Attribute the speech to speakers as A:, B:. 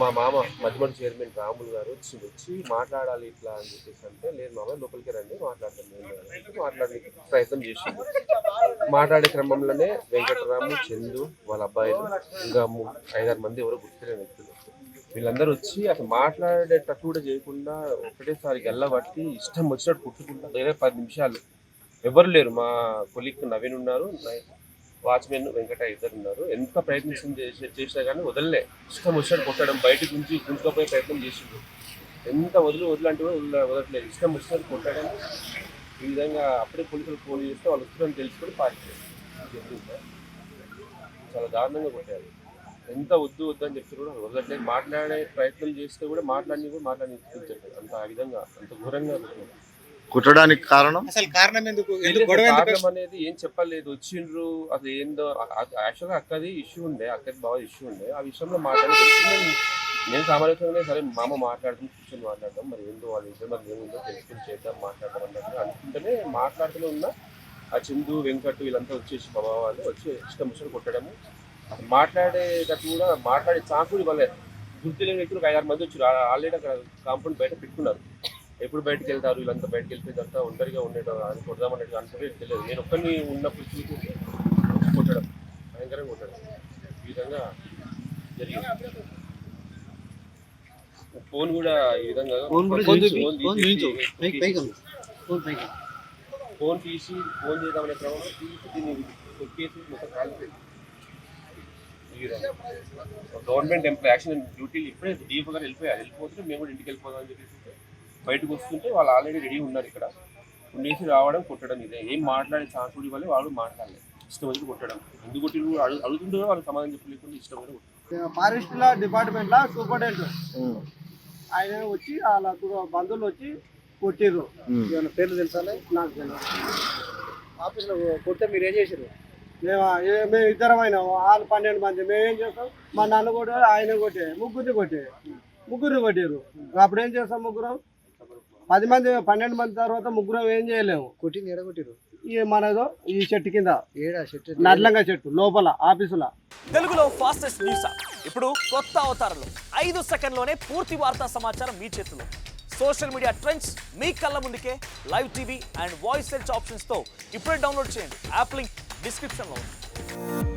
A: మా మామ మధ్యమడి చైర్మన్ రాములు గారు వచ్చి మాట్లాడాలి ఇట్లా అని చెప్పేసి అంటే, లేదు మామ లోపలికి రండి మాట్లాడతాను నేను మాట్లాడే ప్రయత్నం చేసింది. మాట్లాడే క్రమంలోనే వెంకటరాము, చందు, వాళ్ళ అబ్బాయిలు, ఇంకా 5-6 మంది ఎవరో గుర్తులేని వ్యక్తులు, వీళ్ళందరూ వచ్చి అసలు మాట్లాడేటట్టు కూడా చేయకుండా ఒకటేసారి గల్లబట్టి ఇష్టం వచ్చినట్టు కుట్టుకుంటా 10 నిమిషాలు. ఎవరు లేరు. మా కొలీగ్ నవీన్ ఉన్నారు, వాచ్మెన్ వెంకట ఇద్దరు ఉన్నారు. ఎంత ప్రయత్నం చేసినా కానీ వదలలే. ఇష్టం వచ్చినట్టు కొట్టడం, బయటకు గుంజుకోపోయే ప్రయత్నం చేసిండు. ఎంత వదలంటే కూడా వదలట్లేదు. ఇష్టం వచ్చినట్టు కొట్టడం. ఈ విధంగా అప్పుడే పోలీసులు ఫోన్ చేస్తే వాళ్ళు వస్తున్నారని తెలుసుకొని పారిపోయారు. చాలా దారుణంగా కొట్టారు. ఎంత వద్దు అని చెప్తే కూడా వదలట్లేదు. మాట్లాడే ప్రయత్నం చేస్తే కూడా మాట్లాడి అంత ఆ విధంగా అంత ఘోరంగా
B: కుట్టడానికి కారణం
C: అసలు కారణం ఎందుకు?
A: కారణం అనేది ఏం చెప్పలేదు. వచ్చిండ్రు అసలు ఏందో. యాక్చువల్గా అక్కది ఇష్యూ ఉండే, అక్కది బాగా ఇష్యూ ఉండే. ఆ విషయంలో నేను సామాన్యంగానే సరే మామ మాట్లాడుతాం, కూర్చొని మాట్లాడదాం, మరి ఏందో వాళ్ళ ఇద్దరు మరి ఏముందో తెలుసుకుని చేద్దాం మాట్లాడదాం అన్నట్టు అనుకుంటేనే మాట్లాడుతూనే ఉన్న ఆ చందు, వెంకట్ వీళ్ళంతా వచ్చేసి మా బావ వాళ్ళు వచ్చి ఇష్టం వచ్చిన కొట్టడము. అసలు మాట్లాడేటట్టు కూడా మాట్లాడే ఛాన్స్ కూడా ఇవ్వలేదు. గుర్తులేని వ్యక్తులు 5-6 మంది వచ్చారు. ఆల్రెడీ అక్కడ కాంపౌండ్ బయట పెట్టుకున్నారు. ఎప్పుడు బయటకు వెళ్తారు వీళ్ళంతా, బయటకు వెళ్ళిపోయినంతా ఒంటరిగా ఉండేటం అది కొడదామన్నట్టు అనుకుంటే తెలియదు. నేను ఒక్కరిని ఉన్నప్పుడు చూసి కొట్టడం, భయంకరంగా కొట్టడం ఈ విధంగా జరిగింది. ఫోన్ కూడా ఈ విధంగా ఫోన్ తీసి ఫోన్ చేద్దామనే క్రమంలో తీసి దీన్ని తొక్కేసి మొత్తం కాలిపోయింది. ఈ విధంగా గవర్నమెంట్ ఎంప్లాయ్ యాక్షన్ డ్యూటీలు ఇప్పుడే డీఎఫ్ గారు వెళ్ళిపోతే మేము కూడా ఇంటికి వెళ్ళిపోదాం అని చెప్పేసి బయటకు వస్తుంటే వాళ్ళు ఆల్రెడీ రెడీ ఉన్నారు. ఇక్కడ ఉండేసి రావడం, కొట్టడం. ఇదే ఏం మాట్లాడే ఛాన్స్ కూడా ఇవ్వాలి. వాళ్ళు మాట్లాడలేదు. ఇష్టం వచ్చి కొట్టడం. ఎందుకు కొట్టి అడుగుతుంటే వాళ్ళు సమాధానం చెప్పలేకుండా ఇష్టం కూడా కొట్టడం.
D: ఫారెస్ట్ డిపార్ట్మెంట్లో సూపరింటెండెంట్ ఆయన వచ్చి వాళ్ళ బంధువులు వచ్చి కొట్టిర్రు. ఏమైనా పేర్లు తెలుసా? నాకు తెలియదు. ఆఫీస్లో కొడితే మీరు ఏం చేసారు? మేము ఇద్దరం అయినాము. వాళ్ళు 12 మంది. మేమేం చేస్తాం? మా నన్ను కొట్టే, ఆయన కొట్టే, ముగ్గురిని కొట్టారు. అప్పుడు ఏం చేస్తాం? ముగ్గురం 10 మంది 12 మంది తర్వాత ముగ్గురం ఏం చేయలేము.
C: కొట్టింది ఎడగొట్టిరు.
D: మనదో ఈ చెట్టు కింద నర్లంగా చెట్టు లోపల ఆఫీసులో.
E: తెలుగులో ఫాస్టెస్ట్ న్యూస్ ఇప్పుడు కొత్త అవతారంలో 5 సెకండ్లోనే పూర్తి వార్తా సమాచారం మీ చేతిలో. సోషల్ మీడియా ట్రెండ్స్ మీ కళ్ళ ముందుకే live TV and voice search ఆప్షన్స్తో ఇప్పుడే డౌన్లోడ్ చేయండి. యాప్ లింక్ డిస్క్రిప్షన్లో ఉంది.